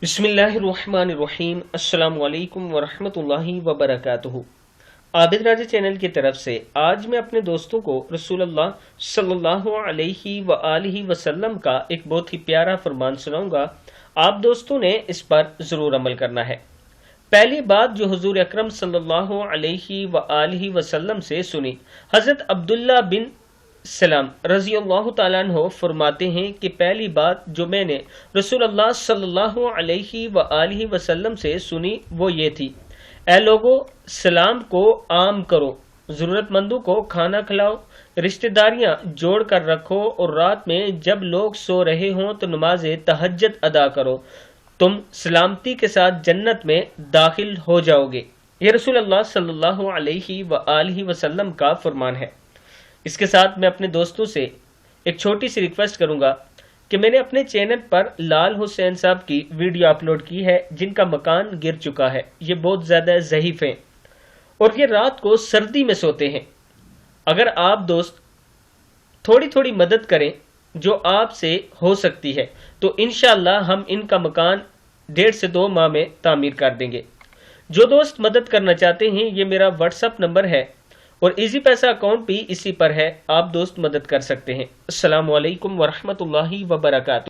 बिस्मिल्लाहिर्रहमानिर्रहीम। अस्सलाम वालेकुम वरहमतुल्लाहि वबरकातुहू। आबिद राजा चैनल की तरफ से आज मैं अपने दोस्तों को रसूलुल्लाह सल्लल्लाहु अलैहि वआलिहि वसल्लम का एक बहुत ही प्यारा फरमान सुनाऊंगा। आप दोस्तों ने इस पर ज़रूर अमल करना है। पहली बात जो हुजूर अकरम सल्लल्लाहु अलैहि वआलिहि वसल्लम से सुनी, हज़रत अब्दुल्ला बिन सलाम रज़ियल्लाहु ताला अन्हु फरमाते हैं कि पहली बात जो मैंने रसूलुल्लाह सल्लल्लाहु अलैहि वआलिहि वसल्लम से सुनी वो ये थी, ऐ लोगो, सलाम को आम करो, ज़रूरतमंदों को खाना खिलाओ, रिश्तेदारियां जोड़ कर रखो और रात में जब लोग सो रहे हों तो नमाज तहज्जुद अदा करो, तुम सलामती के साथ जन्नत में दाखिल हो जाओगे। ये रसूलुल्लाह सल्लल्लाहु अलैहि वआलिहि वसल्लम का फरमान है। इसके साथ मैं अपने दोस्तों से एक छोटी सी रिक्वेस्ट करूंगा कि मैंने अपने चैनल पर लाल हुसैन साहब की वीडियो अपलोड की है जिनका मकान गिर चुका है। ये बहुत ज़्यादा ज़ईफ़ हैं और ये रात को सर्दी में सोते हैं। अगर आप दोस्त थोड़ी थोड़ी मदद करें जो आपसे हो सकती है तो इंशाअल्लाह हम इनका मकान 1.5 से 2 माह में तामीर कर देंगे। जो दोस्त मदद करना चाहते हैं ये मेरा व्हाट्सअप नंबर है और इजी पैसा अकाउंट भी इसी पर है, आप दोस्त मदद कर सकते हैं। अस्सलामु अलैकुम वरहमतुल्लाहि वबरकातुहू।